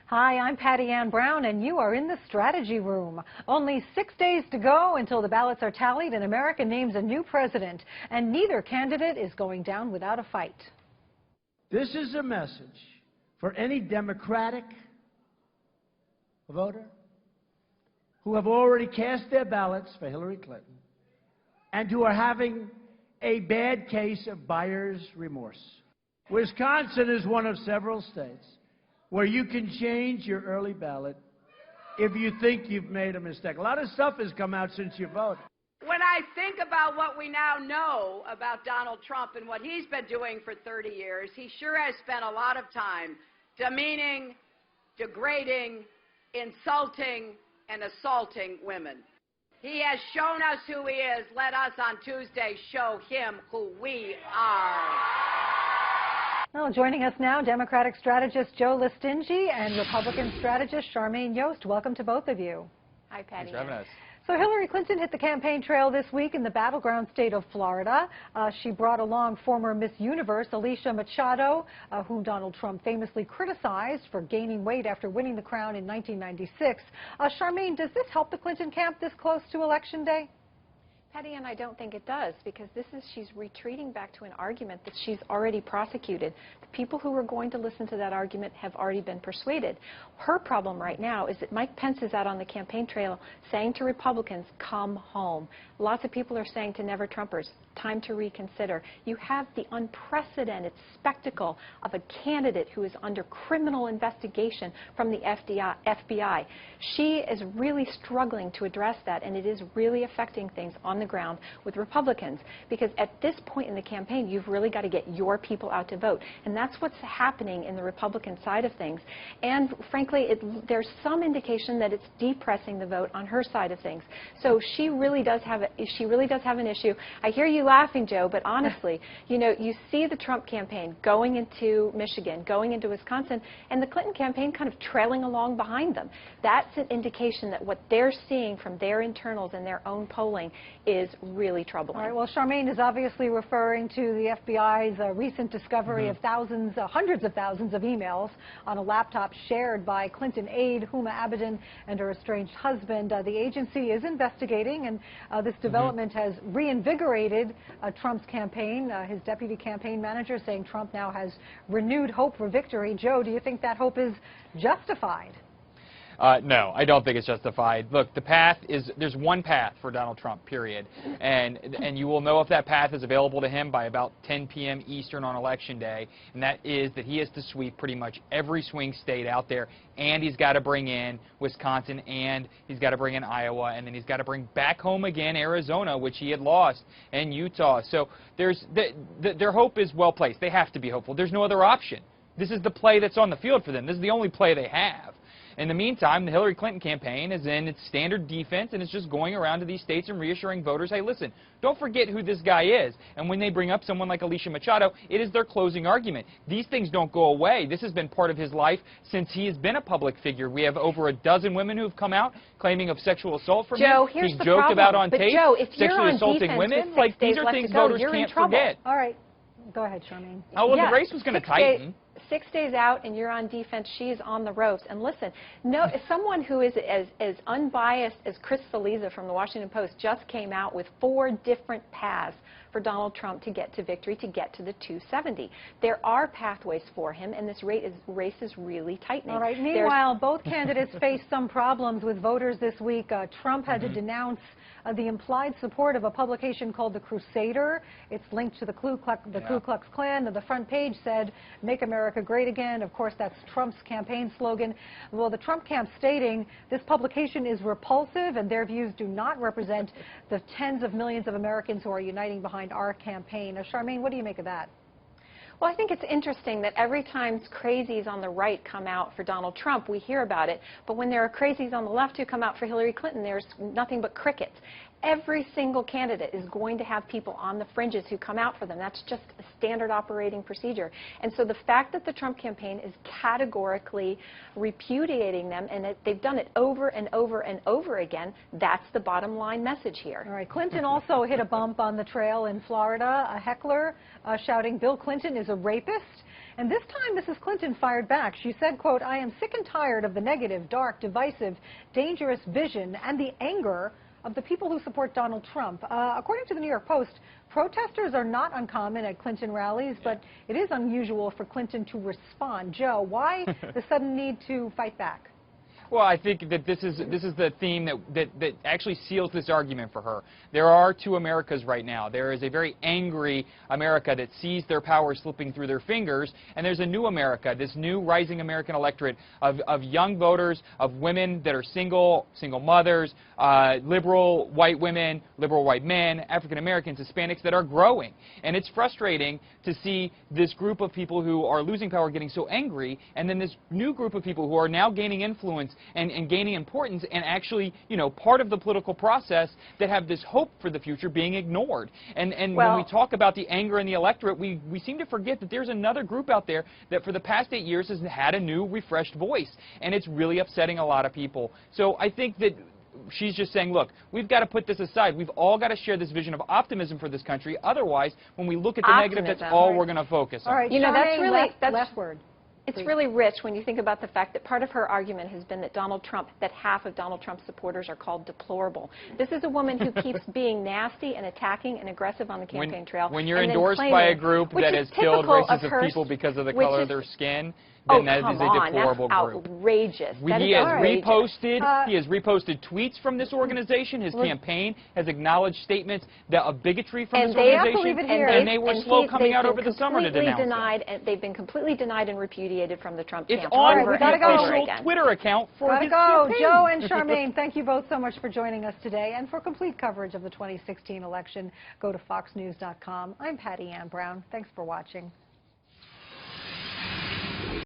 Hi, I'm Patty Ann Brown, and you are in the strategy room. Only 6 days to go until the ballots are tallied and America names a new president, and neither candidate is going down without a fight. This is a message for any Democratic voter who have already cast their ballots for Hillary Clinton and who are having a bad case of buyer's remorse. Wisconsin is one of several states where you can change your early ballot if you think you've made a mistake. A lot of stuff has come out since you voted. When I think about what we now know about Donald Trump and what he's been doing for 30 years, he sure has spent a lot of time demeaning, degrading, insulting, and assaulting women. He has shown us who he is. Let us on Tuesday show him who we are. Well, joining us now, Democratic strategist Joe Lestingi and Republican strategist Charmaine Yoest. Welcome to both of you. Hi, Patty. Thanks for having us. So Hillary Clinton hit the campaign trail this week in the battleground state of Florida. She brought along former Miss Universe Alicia Machado, whom Donald Trump famously criticized for gaining weight after winning the crown in 1996. Charmaine, does this help the Clinton camp this close to Election Day? Patty, and I don't think it does, because she's retreating back to an argument that she's already prosecuted. The people who are going to listen to that argument have already been persuaded. Her problem right now is that Mike Pence is out on the campaign trail saying to Republicans, come home. Lots of people are saying to Never Trumpers, time to reconsider. You have the unprecedented spectacle of a candidate who is under criminal investigation from the FBI. She is really struggling to address that, and it is really affecting things on the ground with Republicans, because at this point in the campaign, you've really got to get your people out to vote, and that's what's happening in the Republican side of things. And frankly, there's some indication that it's depressing the vote on her side of things. So she really does have an issue. I hear you laughing, Joe, but honestly, you know, you see the Trump campaign going into Michigan, going into Wisconsin, and the Clinton campaign kind of trailing along behind them. That's an indication that what they're seeing from their internals and their own polling is really troubling. All right, well, Charmaine is obviously referring to the FBI's recent discovery of hundreds of thousands of emails on a laptop shared by Clinton aide Huma Abedin and her estranged husband. The agency is investigating, and this development has reinvigorated Trump's campaign. His deputy campaign manager saying Trump now has renewed hope for victory. Joe, do you think that hope is justified? No, I don't think it's justified. Look, the path is, there's one path for Donald Trump, period. And you will know if that path is available to him by about 10 p.m. Eastern on Election Day, and that is that he has to sweep pretty much every swing state out there, and he's got to bring in Wisconsin, and he's got to bring in Iowa, and then he's got to bring back home again Arizona, which he had lost, and Utah. So their hope is well placed. They have to be hopeful. There's no other option. This is the play that's on the field for them. This is the only play they have. In the meantime, the Hillary Clinton campaign is in its standard defense, and it's just going around to these states and reassuring voters, hey, listen, don't forget who this guy is. And when they bring up someone like Alicia Machado, it is their closing argument. These things don't go away. This has been part of his life since he has been a public figure. We have over a dozen women who have come out claiming of sexual assault from him. Here's he the joked problem. about on tape, Joe, if you're sexually on assaulting women. Like, these are things voters can't forget. All right. Go ahead, Charmaine. Oh, well, the race was going to tighten. 6 days out and you're on defense, she's on the ropes. And listen, no, someone who is as unbiased as Chris Feliza from the Washington Post just came out with 4 different paths for Donald Trump to get to victory, to get to the 270. There are pathways for him, and this race is really tightening. All right. Meanwhile, both candidates faced some problems with voters this week. Trump had to denounce the implied support of a publication called The Crusader. It's linked to the Ku Klux Klan. The front page said, "Make America Great Again." Of course, that's Trump's campaign slogan. Well, the Trump camp stating this publication is repulsive and their views do not represent the tens of millions of Americans who are uniting behind our campaign. Charmaine, what do you make of that? Well, I think it's interesting that every time crazies on the right come out for Donald Trump, we hear about it. But when there are crazies on the left who come out for Hillary Clinton, there's nothing but crickets. Every single candidate is going to have people on the fringes who come out for them. That's just a standard operating procedure. And so the fact that the Trump campaign is categorically repudiating them, and they've done it over and over and over again, that's the bottom line message here. All right. Clinton also hit a bump on the trail in Florida. A heckler shouting, "Bill Clinton is a rapist." And this time, Mrs. Clinton fired back. She said, quote, "I am sick and tired of the negative, dark, divisive, dangerous vision and the anger of the people who support Donald Trump." According to the New York Post, protesters are not uncommon at Clinton rallies, but it is unusual for Clinton to respond. Joe, why the sudden need to fight back? Well, I think that this is the theme that actually seals this argument for her. There are two Americas right now. There is a very angry America that sees their power slipping through their fingers, and there's a new America, this new rising American electorate of young voters, of women that are single mothers, liberal white women, liberal white men, African Americans, Hispanics that are growing. And it's frustrating to see this group of people who are losing power getting so angry, and then this new group of people who are now gaining influence and gaining importance and actually, you know, part of the political process that have this hope for the future being ignored. And when we talk about the anger in the electorate, we seem to forget that there's another group out there that for the past 8 years has had a new, refreshed voice. And it's really upsetting a lot of people. So I think that she's just saying, look, we've got to put this aside. We've all got to share this vision of optimism for this country. Otherwise, when we look at the negative, that's all we're going to focus on. All right, you know, that's really last word. It's really rich when you think about the fact that part of her argument has been that that half of Donald Trump's supporters are called deplorable. This is a woman who keeps being nasty and attacking and aggressive on the campaign trail. When you're endorsed by a group that has killed races of people because of the color of their skin, then that is a deplorable group. Outrageous. He has reposted tweets from this organization. His campaign has acknowledged statements of bigotry from this organization, and they were slow coming out over the summer to denounce it. They've been completely denied and repudiated from the Trump campaign. It's on the official Twitter account for his campaign. Joe and Charmaine, thank you both so much for joining us today. And for complete coverage of the 2016 election, go to foxnews.com. I'm Patty Ann Brown. Thanks for watching.